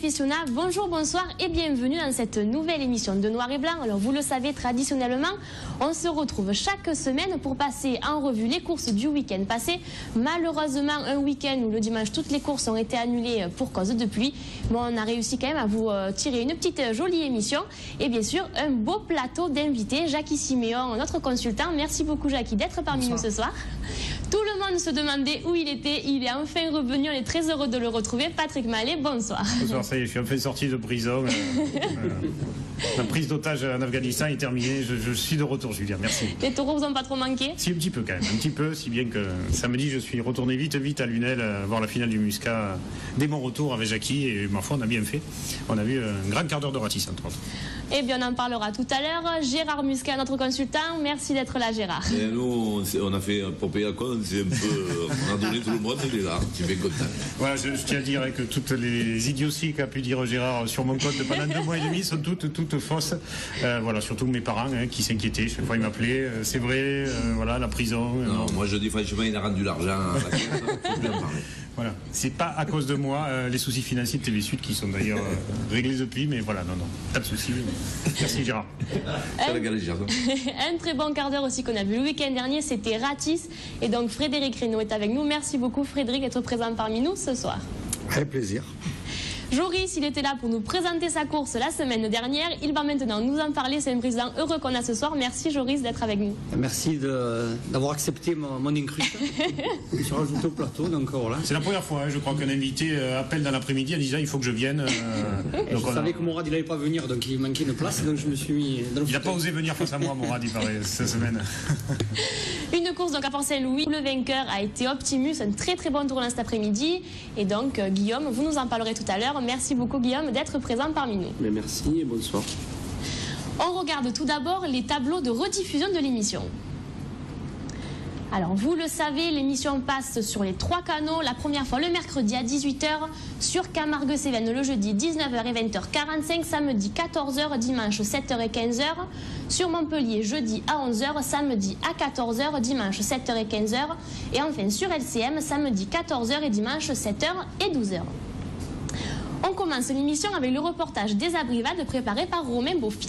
aficionados, bonjour, bonsoir et bienvenue dans cette nouvelle émission de Noir et Blanc. Alors vous le savez, traditionnellement, on se retrouve chaque semaine pour passer en revue les courses du week-end passé. Malheureusement, un week-end où le dimanche toutes les courses ont été annulées pour cause de pluie. Bon, on a réussi quand même à vous tirer une petite jolie émission et bien sûr un beau plateau d'invités. Jackie Siméon, notre consultant. Merci beaucoup Jackie d'être parmi nous ce soir. Tout le monde se demandait où il était. Il est enfin revenu. On est très heureux de le retrouver. Patrick Mallet, bonsoir. Bonsoir, ça y est, je suis enfin sorti de prison. La prise d'otage en Afghanistan est terminée. Je suis de retour, Julien. Merci. Les taureaux vous ont pas trop manqué? Si, un petit peu quand même. Un petit peu, si bien que samedi, je suis retourné vite à Lunel voir la finale du Muscat dès mon retour avec Jackie. Et ma foi, on a bien fait. On a vu un grand quart d'heure de ratisse, entre autres. Eh bien, on en parlera tout à l'heure. Gérard Muscat, notre consultant. Merci d'être là, Gérard. Et nous, on a fait pour payer la cause, c'est un peu. On a donné tout le monde, il est là. Tu es content. Voilà, je tiens à dire que toutes les idioties qu'a pu dire Gérard sur mon compte pendant 2 mois et demi sont toutes fausses. Voilà, surtout mes parents qui s'inquiétaient. Chaque fois, ils m'appelaient. C'est vrai, voilà, la prison. Non, moi je dis franchement, il a rendu l'argent à la caisse. Faut plus en parler. Voilà, c'est pas à cause de moi les soucis financiers de TV Sud qui sont d'ailleurs réglés depuis, mais voilà, non, pas de soucis. Merci Gérard. Un très bon quart d'heure aussi qu'on a vu le week-end dernier, c'était Ratisse. Et donc Frédéric Reynaud est avec nous. Merci beaucoup Frédéric d'être présent parmi nous ce soir. Avec plaisir. Joris, il était là pour nous présenter sa course la semaine dernière. Il va maintenant nous en parler. C'est un président heureux qu'on a ce soir. Merci Joris d'être avec nous. Merci d'avoir accepté mon incruste. Je suis rajouté au plateau, donc voilà. C'est la première fois, je crois qu'un invité appelle dans l'après-midi en disant il faut que je vienne. Donc je savais que Mourad il n'allait pas venir, donc il manquait une place, donc je me suis mis dans le Il n'a pas osé venir face à moi, Mourad, il paraît, cette semaine. Une course donc à Port-Saint-Louis. Le vainqueur a été Optimus, un très très bon tournant cet après-midi. Et donc Guillaume, vous nous en parlerez tout à l'heure. Merci beaucoup Guillaume d'être présent parmi nous. Mais merci et bonsoir. On regarde tout d'abord les tableaux de rediffusion de l'émission. Alors vous le savez, l'émission passe sur les 3 canaux. La première fois le mercredi à 18h, sur Camargue-Cévennes le jeudi 19h et 20h45, samedi 14h, dimanche 7h et 15h, sur Montpellier jeudi à 11h, samedi à 14h, dimanche 7h et 15h, et enfin sur LCM samedi 14h et dimanche 7h et 12h. On commence l'émission avec le reportage des Abrivades préparé par Romain Beaufils.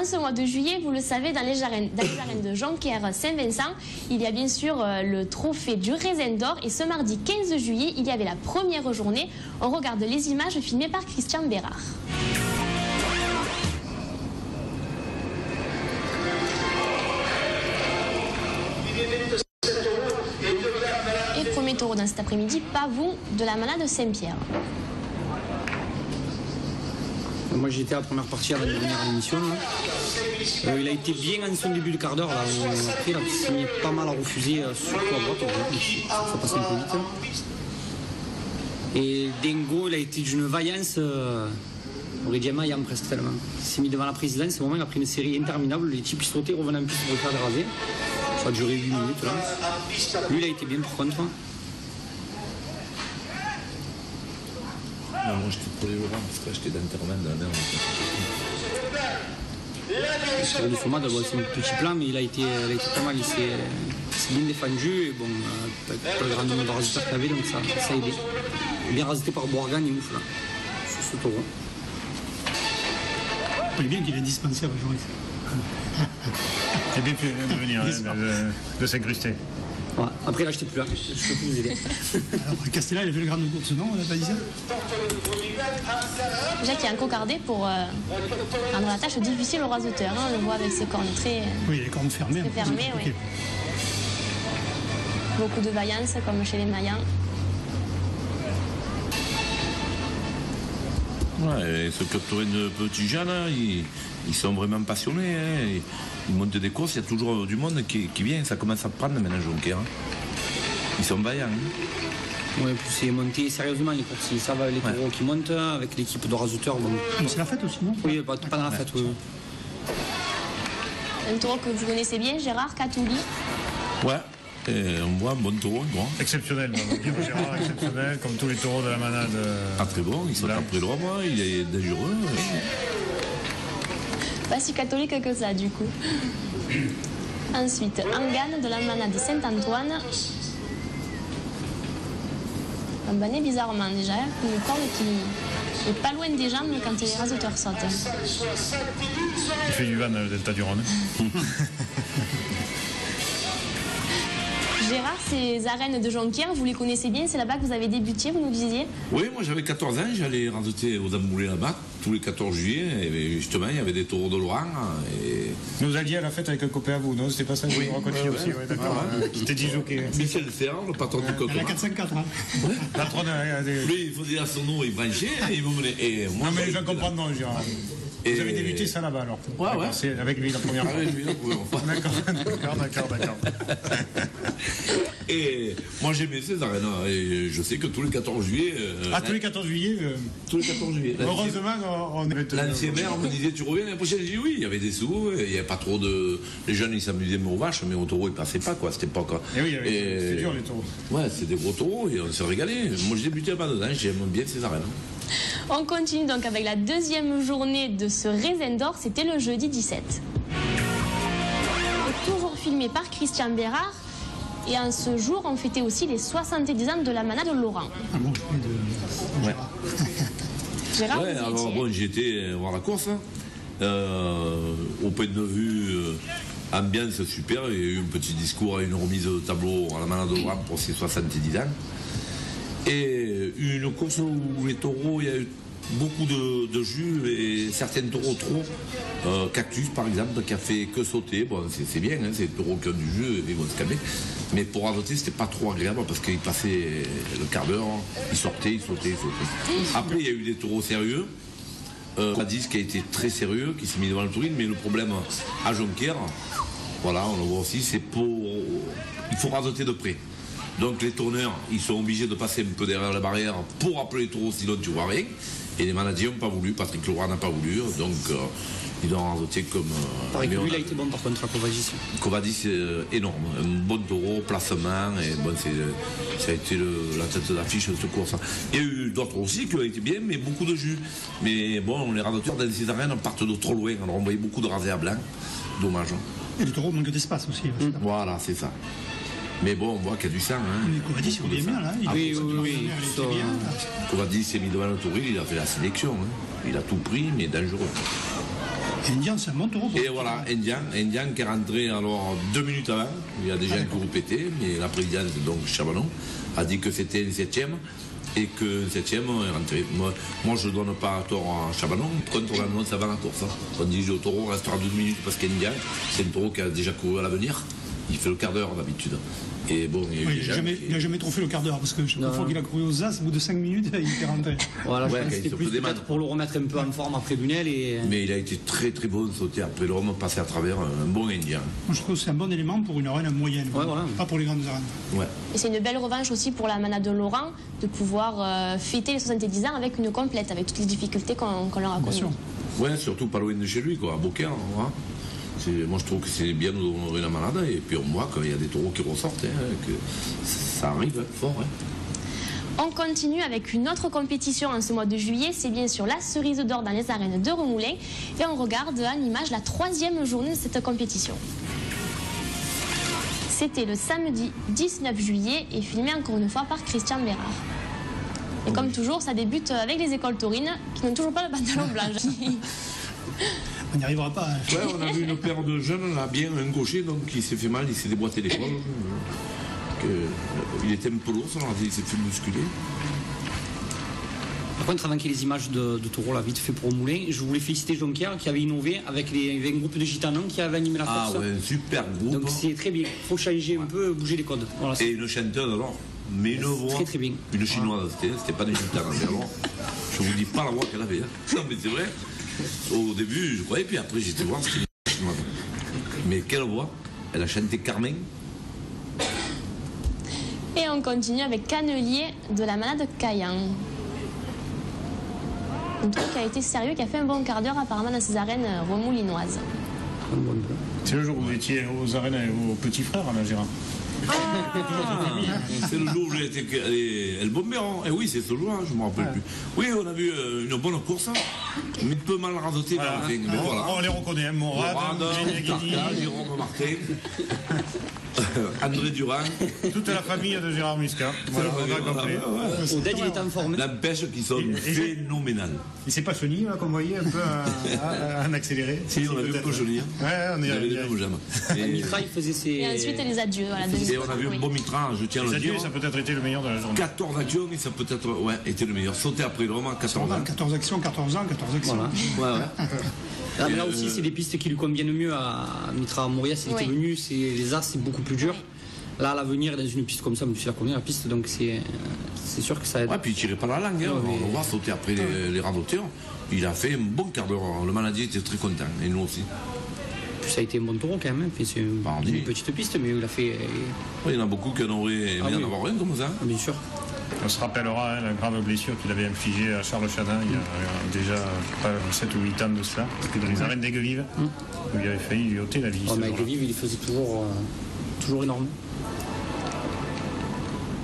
Ce mois de juillet, vous le savez, dans les arènes de Jonquière-Saint-Vincent, il y a bien sûr le trophée du Raisin d'Or. Et ce mardi 15 juillet, il y avait la première journée. On regarde les images filmées par Christian Bérard. cet après-midi, Pavon de la Manade de Saint-Pierre. Moi j'étais à la première partie avant de venir à l'émission. Il a été bien en son début de quart d'heure. Après, il a signé pas mal à refuser, surtout à droite. Ça passe un peu vite. Et Dingo, il a été d'une vaillance. Aurélien Maillan presque tellement. Il s'est mis devant la présidence. À un moment, il a pris une série interminable. Les types qui sautaient, revenaient en plus pour le faire déraser. Ça a duré 8 minutes là. Lui, il a été bien par contre. Non, moi j'étais pour les Laurent parce que j'étais d'intervenant dans la merde. Sur le format, d'abord c'est un petit plan, mais il a été pas mal. Il s'est bien défendu. Et bon, pas le grand nombre de résultats qu'il avait, donc ça a aidé. Bien rajouté par Bourgan et Ouf là, sur ce taureau. C'est bien qu'il est indispensable, Joris. C'est bien de venir, de s'incruster. Ouais. Après là, je n'étais plus là, je peux plus vous aider. Alors, Castella, il a fait le grand course, non? On n'a pas dit ça? Déjà qui est encocardé pour rendre la tâche difficile au raseteur. On le voit avec ses cornes très Oui, les cornes fermées. très fermées. Oui. Beaucoup de vaillance, comme chez les Mayans. Ouais, et ceux qui tournent de petits gens, là, ils sont vraiment passionnés. Hein. Ils montent des courses, il y a toujours du monde qui vient. Ça commence à prendre maintenant, Jonquière. Hein. Ils sont vaillants. Hein. Ouais, puis c'est monté sérieusement les courses. Ça va les taureaux qui montent avec l'équipe de raseteurs. Bon. C'est la fête aussi, non? Oui, pas dans la fête. Oui. Un taureau que vous connaissez bien, Gérard Catouli. Ouais. Et on voit un bon taureau, bon. Exceptionnel, Gérard, exceptionnel, comme tous les taureaux de la Manade. Pas très bon, il saute après droit, moi, il est dangereux. Pas si catholique que ça, du coup. Ensuite, Angane de la Manade de Saint-Antoine. Un bonnet bizarrement déjà, une corde qui est pas loin des jambes quand les raseteurs sautent. Il fait du van le Delta du Rhône. Gérard, ces arènes de Jonquière, vous les connaissez bien, c'est là-bas que vous avez débuté, vous nous disiez? Oui, moi j'avais 14 ans, j'allais raseter aux Damoulés là-bas, tous les 14 juillet, et justement il y avait des taureaux de Loire. Et... Nous alliez à la fête avec un copain à vous, non? C'était pas ça que vous racontiez aussi, ouais, d'accord. C'était 10 jockeys. Michel Serre, le patron du coq. Il a 454, hein. Patron de... Lui, il faisait la sono, il branchait, et il me menait. Et moi, Non mais les gens comprennent non, Gérard. Vous avez débuté ça là-bas alors? Ouais. C'est avec lui la première fois. Avec lui, la première fois. D'accord. Et moi j'aimais ces arènes, et je sais que tous les 14 juillet... tous les 14 juillet Tous les 14 juillet. Heureusement, on est... L'ancien maire me disait, tu reviens l'année prochaine? J'ai dit oui, il y avait des sous, il n'y avait pas trop de... Les jeunes, ils s'amusaient aux vaches, mais aux taureaux, ils passaient pas, quoi, à cette époque. Et oui, c'était dur, les taureaux. Ouais, c'était des gros taureaux, et on s'est régalé. Moi, j'ai débuté là-bas dedans, j'aime bien ces arènes. On continue donc avec la deuxième journée de ce Raisin d'Or, c'était le jeudi 17. Et toujours filmé par Christian Bérard. Et en ce jour, on fêtait aussi les 70 ans de la Manade de Laurent. Ah bon, Ouais. Gérard, Ouais, vous y alors étiez. bon, j'étais voir la course. Au point de vue, ambiance super. Il y a eu un petit discours et une remise de tableau à la Manade de Laurent pour ses 70 ans. Et une course où les taureaux, il y a eu beaucoup de jus et certains taureaux trop. Cactus par exemple qui a fait que sauter. Bon, c'est bien, hein, c'est des taureaux qui ont du jus et ils vont se calmer. Mais pour raseter, c'était pas trop agréable parce qu'ils passaient le quart d'heure, ils sautaient. Après, il y a eu des taureaux sérieux. Covadis qui a été très sérieux, qui s'est mis devant le tourine, mais le problème à Jonquière, voilà, on le voit aussi, c'est il faut raseter de près. Donc les tourneurs, ils sont obligés de passer un peu derrière la barrière pour appeler les taureaux, sinon tu vois rien. Et les manadiers n'ont pas voulu, Patrick Leroy n'a pas voulu, donc ils ont raseté comme... Pareil que lui, il a été bon par contre à Covadis. Covadis, énorme, un bon taureau, placement, et bon, ça a été la tête d'affiche de cette course. Il y a eu d'autres aussi qui ont été bien, mais beaucoup de jus. Mais bon, les raseteurs dans ces arènes partent de trop loin, alors on voyait beaucoup de rasés à blanc, dommage. Et le taureau manque d'espace aussi. Voilà, c'est ça. Mais bon, on voit qu'il y a du sang. Hein. Mais Covadis, il revient bien là. Oui. Covadis s'est mis devant le touril, il a fait la sélection. Hein. Il a tout pris, mais dangereux. Indien, c'est un bon taureau. Et voilà, Indien qui est rentré alors 2 minutes avant. Il y a des gens qui ont pété, mais la présidente, donc Chabanon, a dit que c'était le 7e et que le 7e est rentré. Moi, je ne donne pas tort à Chabanon, contre l'annonce avant la course. Hein. On dit le taureau restera 12 minutes parce qu'Indien, c'est un taureau qui a déjà couru à l'avenir. Il fait le quart d'heure d'habitude. Et bon, il y a eu Oui, des gens il n'a jamais trop fait le quart d'heure, parce que chaque fois qu'il a couru aux As, au bout de 5 minutes, il était rentré. Voilà, je Ouais, pense que quand c'était il se plus faisait mal. peut-être pour le remettre un peu en forme après Bunel. Mais il a été très très bon sauté après l'homme, passé à travers un bon Indien. Moi, je trouve que c'est un bon élément pour une arène moyenne, Ouais, voilà. pas pour les grandes arènes. Ouais. Et c'est une belle revanche aussi pour la manade de Laurent de pouvoir fêter les 70 ans avec une complète, avec toutes les difficultés qu'on leur a Bien connues. sûr. Ouais, surtout pas loin de chez lui, quoi, à Beaucaire. Hein. Moi, je trouve que c'est bien d'honorer la malade, et puis on voit qu'il y a des taureaux qui ressortent, hein, que ça arrive fort. Hein. On continue avec une autre compétition en ce mois de juillet, c'est bien sûr la cerise d'or dans les arènes de Remoulins. Et on regarde en image la 3e journée de cette compétition. C'était le samedi 19 juillet et filmé encore une fois par Christian Bérard. Et comme toujours, ça débute avec les écoles taurines qui n'ont toujours pas le pantalon blanc. On n'y arrivera pas. Hein. Ouais, on a vu une paire de jeunes, là, bien un gaucher, donc il s'est fait mal, il s'est déboîté l'épaule. Il était un peu lourd, il s'est fait bousculer. Par contre, avant qu'il y ait les images de taureaux, là, vite fait pour Moulin, je voulais féliciter Jonquière qui avait innové avec un groupe de gitanons qui avait animé la course. Ah ouais, un super groupe. Donc c'est très bien. Il faut changer un peu, bouger les codes. Voilà, Et une chanteuse alors, mais une voix, très, très bien. une chinoise, c'était pas des gitanes. Alors, je vous dis pas la voix qu'elle avait. Hein. Non mais c'est vrai. Au début, je croyais, puis après j'étais voir ce qu'il y avait. Mais quelle voix. Elle a chanté Carmen. Et on continue avec Cannelier de la manade Caillan. Un truc qui a été sérieux, qui a fait un bon quart d'heure apparemment dans ces arènes remoulinoises. C'est le jour où vous étiez aux arènes et aux petits frères, là, Gérard. C'est le jour où j'ai été El Bombero. Et oui, c'est ce jour-là, je ne me rappelle plus. Oui, on a vu une bonne course, mais un peu mal rasotée vers la fin. Mais voilà. On les reconnaît, hein, Morad, Jérôme Martin, André Durand. toute la famille de Gérard Muscat. Voilà, on a compris. Odette, il est en forme. La pêche qui sont phénoménales. Et c'est pas Sony, là, qu'on voyait un peu en accéléré. Si, on a vu un peu joli. Ouais, on Il est avait des mêmes gemmes. Mitra, il faisait ses. Et ensuite les adieux. Voilà, Et on a vu un bon Mitra, je tiens à Les le adieux, dire. ça a peut-être été le meilleur de la journée. 14 actions, et ça peut-être été le meilleur. Sauter après vraiment 14 ans. 14 actions, 14 ans, 14 actions. Voilà. Ouais. Ah, mais là aussi, c'est des pistes qui lui conviennent mieux à Mitra Morias. Il était Oui. venu, les As, c'est beaucoup plus dur. Là, à l'avenir, dans une piste comme ça, je la connais, la piste, donc c'est sûr que ça aide. Ouais, puis il tirait pas la langue, hein. On le voit sauter après les randonneurs. Il a fait un bon quart d'heure. Le manadier était très content, et nous aussi. Puis ça a été un bon taureau quand même. Puis c'est une petite piste, mais il a fait. Oui, il y en a beaucoup qui en auraient aimé en avoir un comme ça. Bien sûr. On se rappellera la grave blessure qu'il avait infligée à Charles Chadin il y a déjà pas 7 ou 8 ans de cela. C'était dans les arènes d'Aiguevive, où il avait failli lui ôter la vie. Oh, mais avec le vivre, il faisait toujours énorme.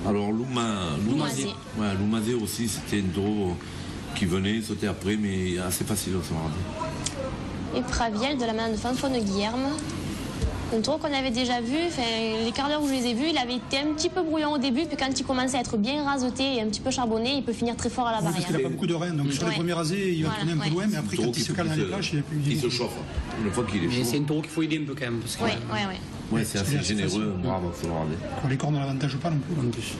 Alors Loumazé. Ouais, Loumazé aussi, c'était un taureau qui venait sauter après, mais assez facile à se regarder. Et Praviel de la manade de Fanfone Guillerme. Un taureau qu'on avait déjà vu, les quarts d'heure où je les ai vus, il avait été un petit peu brouillon au début, puis quand il commençait à être bien rasoté et un petit peu charbonné, il peut finir très fort à la Oui, parce barrière. qu'il n'a pas beaucoup de reins, donc sur les premiers rasés, il va tourner un peu loin, mais après, Taureau quand il qui se cale dans les peut plages, il a plus Il se chauffe. Une fois qu'il est Mais c'est chaud. un taureau qu'il faut aider un peu quand même. Parce que, Oui. Ouais, c'est assez assez généreux, facile. bravo, il faut le regarder. Quand les cornes ne l'avantagent pas non plus. en plus.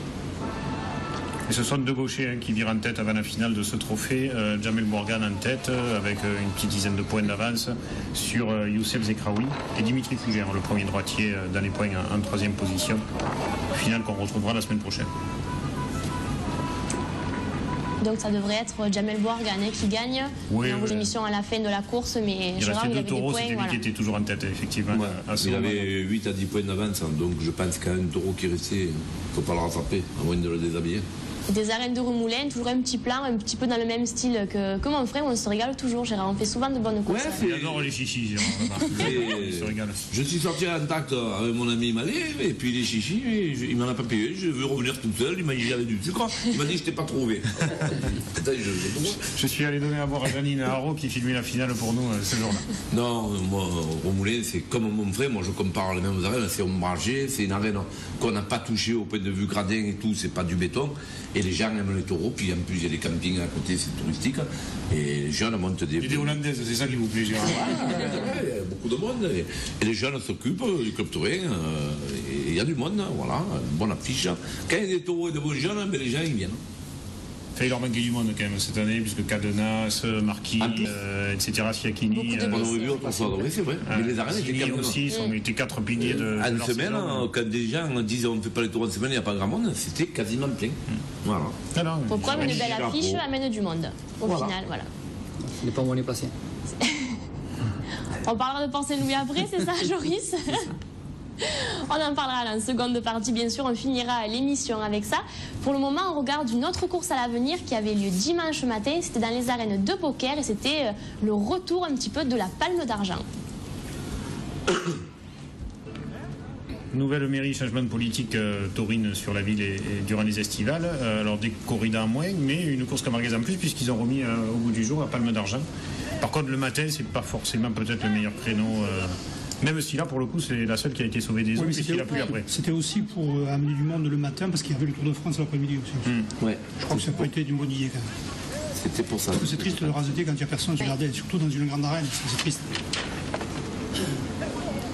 Et ce sont deux gauchers qui virent en tête avant la finale de ce trophée. Jamel Morgan en tête, avec une petite dizaine de points d'avance sur Youssef Zekraoui et Dimitri Fougère, le premier droitier dans les points en 3e position. Finale qu'on retrouvera la semaine prochaine. Donc ça devrait être Jamel Morgan qui gagne. Oui, on a oui. l'émission à la fin de la course, mais Il Gérard, restait il deux avait des taureaux, points. c'était lui Voilà. qui était toujours en tête, effectivement. Ouais. à ce Il moment-là. avait 8 à 10 points d'avance, donc je pense qu'un taureau qui restait, il ne faut pas le rattraper, à moins de le déshabiller. Des arènes de Remoulins, toujours un petit plan, un petit peu dans le même style que mon frère. On se régale toujours, Gérard. On fait souvent de bonnes courses. Il adore les chichis, Gérard. Il se régale. Je suis sorti intact avec mon ami Malé, et puis les chichis, il m'en a pas payé. Je veux revenir tout seul, il m'a dit qu'il y avait du sucre. Il m'a dit que je t'ai pas trouvé. Putain, Je suis allé donner à boire à Janine Haro qui filmait la finale pour nous ce jour-là. Non, moi, Remoulin, c'est comme mon frère. Moi, je compare les mêmes arènes. C'est ombragé, c'est une arène qu'on n'a pas touché au point de vue gradin et tout, c'est pas du béton. Et les gens aiment les taureaux, puis en plus il y a des campings à côté, c'est touristique. Et les jeunes montent des... Et des Hollandaises, c'est ça qui vous plaît, Gérard. Il y a beaucoup de monde. Et les jeunes s'occupent du club taurin. Et il y a du monde, voilà, une bonne affiche. Quand il y a des taureaux et de bons jeunes, ben les gens ils viennent. il leur manquait du monde quand même cette année, puisque Cadenas, Marquis, etc., Siakini. On aurait vu autre chose, oui, c'est vrai. Mais les arènes étaient quand même aussi, on était 4 piliers de. En leur semaine, saison. quand des gens disaient on ne fait pas les tours en semaine, il n'y a pas grand monde, c'était quasiment plein. Voilà. Alors, Pourquoi une belle Chapeau. affiche amène du monde, au Voilà. final, voilà. Ce n'est pas où on est passé. On parlera de Pensez Louis après, c'est ça, Joris? On en parlera dans la seconde partie, bien sûr, on finira l'émission avec ça. Pour le moment, on regarde une autre course à l'avenir qui avait lieu dimanche matin. C'était dans les arènes de poker et c'était le retour un petit peu de la Palme d'Argent. Nouvelle mairie, changement de politique taurine sur la ville et durant les estivales. Alors des corridas en moins, mais une course camarguaise en plus, puisqu'ils ont remis au bout du jour la Palme d'Argent. Par contre, le matin, c'est pas forcément peut-être le meilleur créneau. Même si là, pour le coup, c'est la seule qui a été sauvée des eaux, puisqu'il a plu après. C'était aussi pour amener du monde le matin, parce qu'il y avait le Tour de France l'après-midi aussi. Ouais. Je crois que ça n'a pas été d'une bonne idée quand même. C'était pour ça. Parce que c'est triste de raseter quand il n'y a personne sur l'Ardenne, surtout dans une grande arène, c'est triste.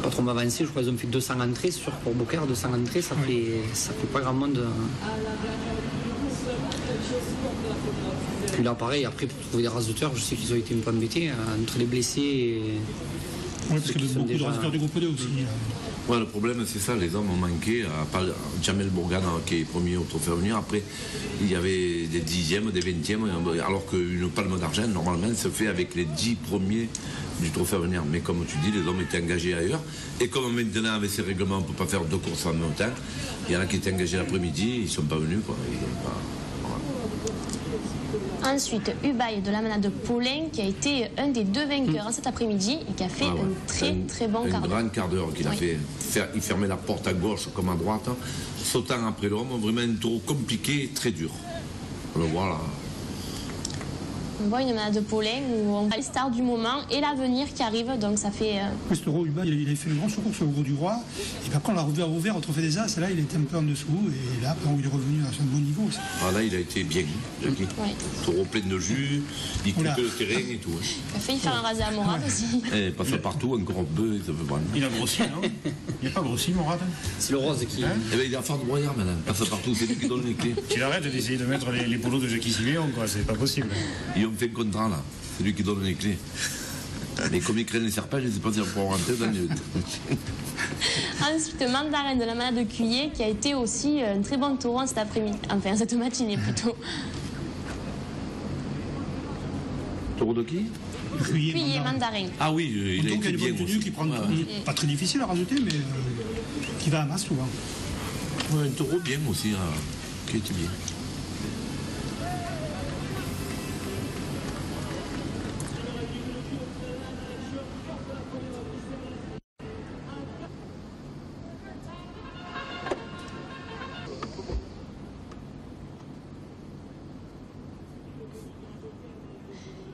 Pas trop m'avancer, je crois qu'ils ont fait 200 entrées sur pour Beaucaire, 200 entrées, ça fait pas grand monde. Puis là, pareil, après, pour trouver des raseteurs, je sais qu'ils ont été un peu embêtés, entre les blessés et. Oui, parce qu'il y a beaucoup de raseteurs du groupe D aussi. Ouais, le problème, c'est ça, les hommes ont manqué, à part Jamel Bourgan qui est premier au Trophée Avenir. Après, il y avait des 10e, des 20e, alors qu'une palme d'argent, normalement, se fait avec les 10 premiers du Trophée Avenir. Mais comme tu dis, les hommes étaient engagés ailleurs. Et comme maintenant, avec ces règlements, on ne peut pas faire 2 courses en même temps, il y en a qui étaient engagés l'après-midi, ils ne sont pas venus, quoi. Ensuite, Ubaï de la manade de Paulin qui a été un des 2 vainqueurs cet après-midi et qui a fait un très bon quart d'heure. Un grand quart d'heure qu'il a fait. Il fermait la porte à gauche comme à droite, sautant après l'homme, vraiment un tour compliqué et très dur. On le voit là. On voit une manade de Paulin où on voit les stars du moment et l'avenir qui arrive, donc ça fait... Ce taureau, il avait fait une grosse course au gros du roi, et puis après on l'a rouvert au Trophée des As, et là il était un peu en dessous, et là après il est revenu à son bon niveau aussi. Ah, là, il a été bien, Jackie. Ouais. Taureau plein de jus, il coupe le terrain et tout. Hein. Il a failli faire un rasé à Morad aussi. Et il passe partout, encore un peu, ça fait pas. Il a grossi, non? Il n'a pas grossi, Morad? C'est le rose qui. Eh ben, il est à faire de broyard maintenant, il passe partout, c'est lui qui donne les clés. Tu arrêtes d'essayer de mettre les polos de Jackie Siméon, quoi, c'est pas possible. Ils ont fait un contrat là, c'est lui qui donne les clés. Mais comme ils craignent les serpents, je ne sais pas si on pourra rentrer dans les... Ensuite, Mandarin de la manade de Cuillé qui a été aussi un très bon taureau cet après-midi, enfin cette matinée plutôt. Taureau de qui? Cuillé, Mandarin. Ah oui, il a Donc il y a été une bien bonne tenue aussi. qui prend pas très difficile à rajouter, mais qui va à masse souvent. Ouais, un taureau bien aussi, qui était bien.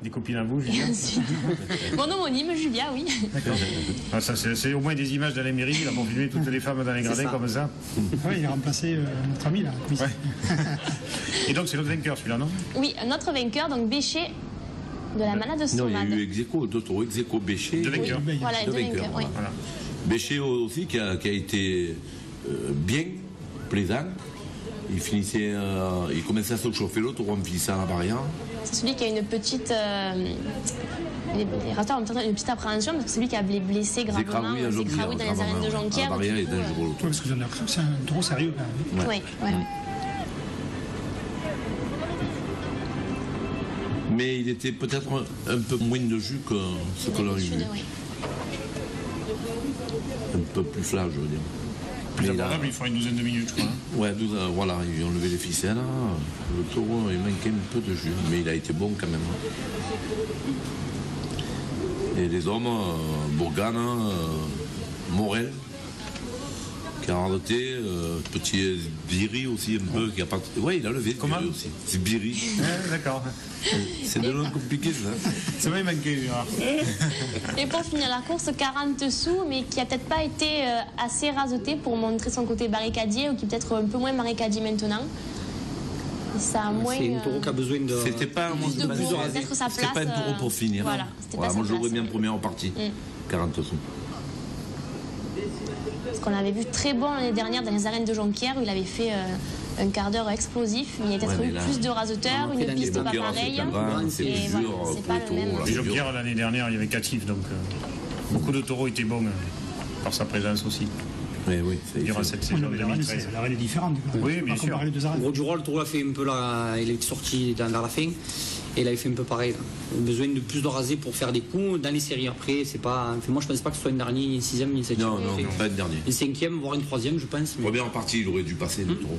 Des copines à vous, Et Julien? ensuite, mon homonyme, Julia, oui. D'accord. Ah, ça, c'est au moins des images de la mairie, là, pour filmer toutes les femmes dans les gradins ça. comme ça. Oui, il a remplacé notre ami là. Oui. Ouais. Et donc c'est l'autre vainqueur, celui-là, non? Oui, notre vainqueur, donc Béché de la manade de Non, il y a Somade. eu Execo, deux taureaux, Execo, Béché. Deux vainqueurs. Oui. Voilà, Deux deux vainqueurs, vainqueurs, oui. Voilà. Béché aussi qui a été bien, plaisant. Il finissait, il commençait à se chauffer l'autre, on finissait à la barrière. C'est celui qui a une petite... les rasteurs ont peut-être une petite appréhension parce que celui qui a blessé gravement, Zécraoui à Jonquière, Zécraoui dans les arènes de à la Jonquière. barrière, il est dangereux Oui, l'autre. parce que c'est un taureau sérieux quand même. Oui, oui, oui. Mais il était peut-être un peu moins de jus que ce que l'on a vu. Oui. Un peu plus flat, je veux dire. Plus Mais là, abordable, il fera une douzaine de minutes, je crois. Hein. ouais, voilà, ils ont levé les ficelles. Le taureau, il manquait un peu de jus, mais il a été bon quand même. Et les hommes, Bourgan, Morel, qui a arrêté, petit Biri aussi un peu. Qui a pas... Ouais, il a levé. Comment? Biri aussi. C'est Biri. Ouais, d'accord. C'est de nom compliqué ça. Ça m'a manqué, Gérard. Et pour finir la course, 40 sous, mais qui a peut-être pas été assez raseté pour montrer son côté barricadier, ou qui est peut-être un peu moins barricadier maintenant. Et ça a moins... C'est un taureau qui a besoin de. C'était pas un plus de monstre. bourre, peut-être sa C'était place... pas un taureau pour finir. Voilà, c'était Voilà, pas moi sa je l'aurais place. mis en première partie. 40 sous. Parce qu'on l'avait vu très bon l'année dernière dans les arènes de Jonquière, où il avait fait un quart d'heure explosif, mais il y a peut-être plus de raseteurs, une piste pas pareille. C'est voilà, c'est pas le même. Et Jean-Pierre, l'année dernière, il y avait Catif, donc beaucoup de taureaux étaient bons par sa présence aussi. Oui, durant cette saison 2013. La reine est différente. Oui, bien sûr. Au gros du roi, le taureau a fait un peu il est sorti vers la fin. Et il avait fait un peu pareil. Là. Besoin de plus de rasé pour faire des coups dans les séries. Après, c'est pas. Enfin, moi, je pense pas que ce soit une dernière, une sixième, une septième. Non, pas une dernière. Une cinquième, voire une troisième, je pense. Mais... Première partie, il aurait dû passer le taureau.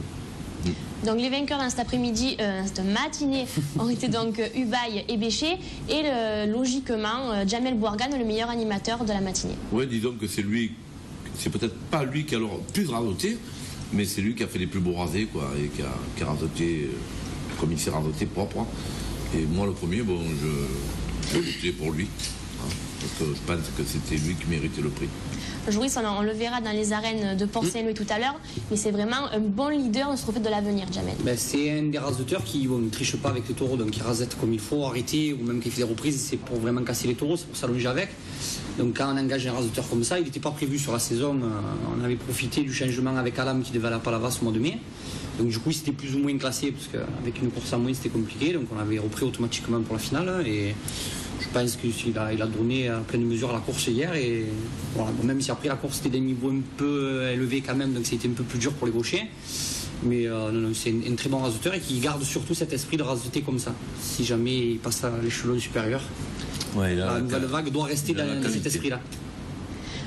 Donc les vainqueurs dans cet après-midi, cette matinée, ont été donc Hubail et Bécher. Et logiquement, Jamel Bouargane, le meilleur animateur de la matinée. Oui, disons que c'est lui. C'est peut-être pas lui qui a le plus radoté, mais c'est lui qui a fait les plus beaux rasés, quoi, et qui a radoté comme il s'est radoté propre. Et moi, le premier, bon, je votais pour lui, hein, parce que je pense que c'était lui qui méritait le prix. Joris, on le verra dans les arènes de Port-Saint-Louis tout à l'heure, mais c'est vraiment un bon leader de ce trophée de l'avenir, Jamel. C'est un des raseteurs qui ne triche pas avec les taureaux, donc il rasette comme il faut, arrêter, ou même qu'il fait des reprises, c'est pour vraiment casser les taureaux, c'est pour s'allonger avec. Donc quand on engage un raseteur comme ça, il n'était pas prévu sur la saison, on avait profité du changement avec Alam qui devait aller à Palavas au mois de mai. Donc du coup, c'était plus ou moins classé, parce qu'avec une course en moins, c'était compliqué, donc on avait repris automatiquement pour la finale, et je pense qu'il a donné à pleine mesure à la course hier, et voilà, bon, même si après la course était d'un niveau un peu élevé quand même, donc c'était un peu plus dur pour les gauchers. Mais non, c'est un très bon raseteur et qui garde surtout cet esprit de raseter comme ça. Si jamais il passe à l'échelon supérieur, la nouvelle vague doit rester dans cet esprit-là.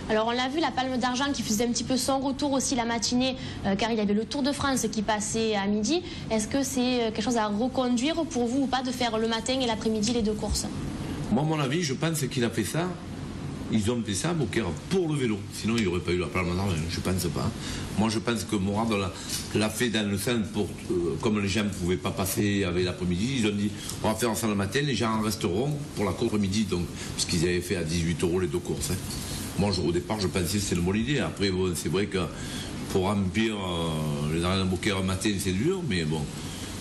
Alors on l'a vu, la Palme d'Argent qui faisait un petit peu son retour aussi la matinée, car il y avait le Tour de France qui passait à midi. Est-ce que c'est quelque chose à reconduire pour vous ou pas, de faire le matin et l'après-midi les deux courses? Moi, à mon avis, je pense qu'il a fait ça. Ils ont fait ça, Beaucaire, pour le vélo. Sinon, il n'aurait pas eu la Palme d'Argent, je ne pense pas. Moi, je pense que Morad l'a fait dans le sens pour, comme les gens ne pouvaient pas passer avec l'après-midi, ils ont dit, on va faire ça le matin, les gens en resteront pour la contre-midi, donc, ce qu'ils avaient fait à 18 € les deux courses. Hein. Moi, au départ, je pensais que c'était une bonne idée. Après, bon, c'est vrai que pour remplir les arènes de Beaucaire matin, c'est dur, mais bon.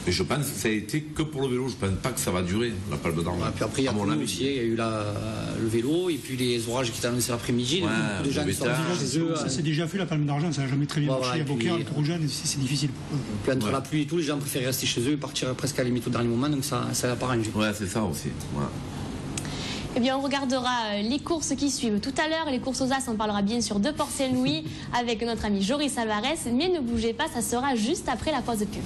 Mais je pense que ça a été que pour le vélo. Je ne pense pas que ça va durer, la Palme d'Argent. Puis après, il y a aussi, il y a eu le vélo et puis les orages qui étaient annoncés l'après-midi. Ouais, beaucoup de gens Ça s'est déjà fait, la Palme d'Argent, ça n'a jamais très bien marché. À Beaucaire, les Taureaux jeunes, c'est difficile pour eux. Puis entre la pluie et tout, les gens préfèrent rester chez eux et partir presque à la limite au dernier moment, donc ça n'a pas arrangé. Ouais, c'est ça aussi. Ouais. Eh bien, on regardera les courses qui suivent tout à l'heure. Les courses aux As, on parlera bien sûr de Port-Saint-Louis avec notre ami Joris Alvarez. Mais ne bougez pas, ça sera juste après la pause de pub.